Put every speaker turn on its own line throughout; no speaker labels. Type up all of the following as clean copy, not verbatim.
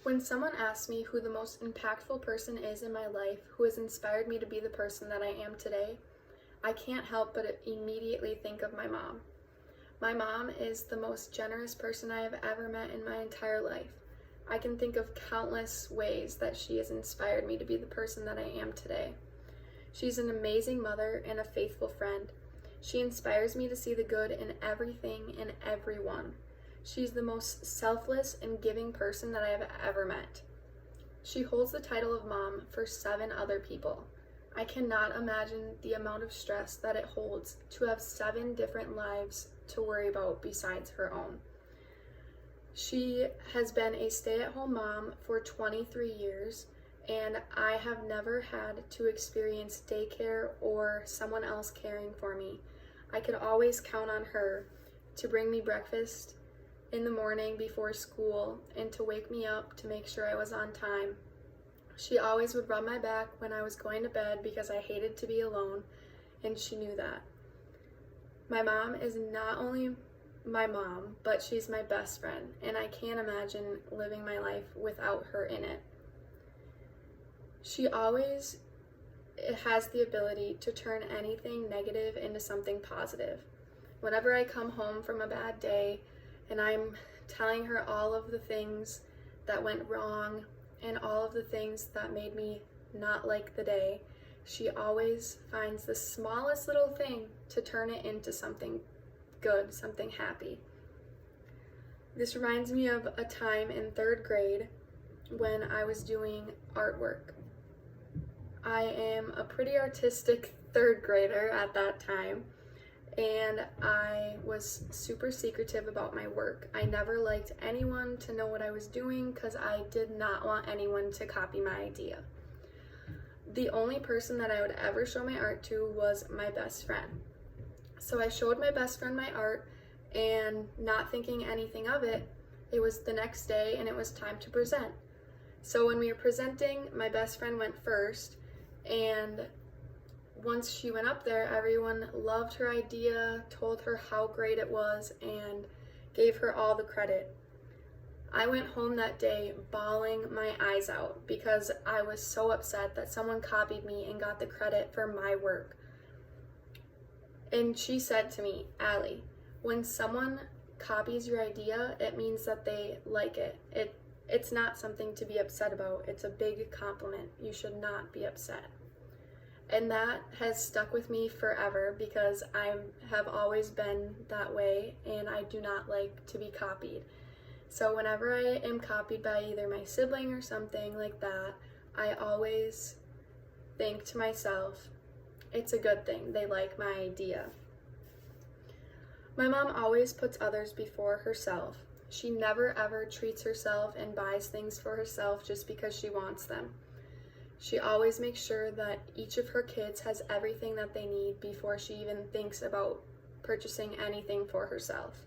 When someone asks me who the most impactful person is in my life, who has inspired me to be the person that I am today, I can't help but immediately think of my mom. My mom is the most generous person I have ever met in my entire life. I can think of countless ways that she has inspired me to be the person that I am today. She's an amazing mother and a faithful friend. She inspires me to see the good in everything and everyone. She's the most selfless and giving person that I have ever met. She holds the title of mom for 7 other people. I cannot imagine the amount of stress that it holds to have 7 different lives to worry about besides her own. She has been a stay-at-home mom for 23 years, and I have never had to experience daycare or someone else caring for me. I could always count on her to bring me breakfast in the morning before school and to wake me up to make sure I was on time. She always would rub my back when I was going to bed because I hated to be alone, and she knew that. My mom is not only my mom, but she's my best friend, and I can't imagine living my life without her in it. She always has the ability to turn anything negative into something positive. Whenever I come home from a bad day and I'm telling her all of the things that went wrong and all of the things that made me not like the day, she always finds the smallest little thing to turn it into something good, something happy. This reminds me of a time in 3rd grade when I was doing artwork. I am a pretty artistic 3rd grader at that time, and I was super secretive about my work. I never liked anyone to know what I was doing because I did not want anyone to copy my idea. The only person that I would ever show my art to was my best friend. So I showed my best friend my art, and not thinking anything of it, it was the next day and it was time to present. So when we were presenting, my best friend went first, and once she went up there, everyone loved her idea, told her how great it was, and gave her all the credit. I went home that day bawling my eyes out because I was so upset that someone copied me and got the credit for my work. And she said to me, "Allie, when someone copies your idea, it means that they like it. It's not something to be upset about. It's a big compliment. You should not be upset." And that has stuck with me forever because I have always been that way and I do not like to be copied. So whenever I am copied by either my sibling or something like that, I always think to myself, it's a good thing. They like my idea. My mom always puts others before herself. She never ever treats herself and buys things for herself just because she wants them. She always makes sure that each of her kids has everything that they need before she even thinks about purchasing anything for herself.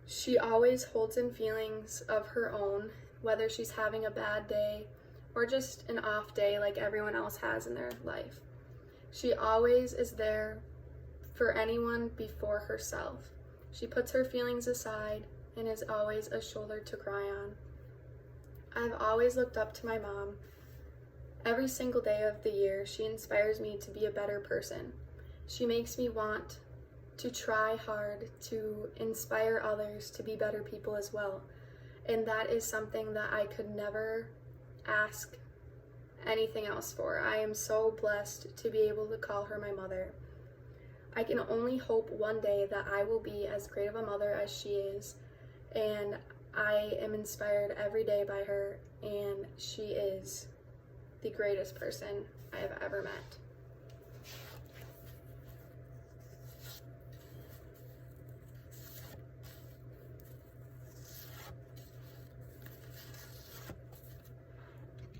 She always holds in feelings of her own, whether she's having a bad day or just an off day like everyone else has in their life. She always is there for anyone before herself. She puts her feelings aside and is always a shoulder to cry on. I've always looked up to my mom. Every single day of the year, she inspires me to be a better person. She makes me want to try hard to inspire others to be better people as well. And that is something that I could never ask anything else for. I am so blessed to be able to call her my mother. I can only hope one day that I will be as great of a mother as she is, and I am inspired every day by her, and she is the greatest person I have ever met.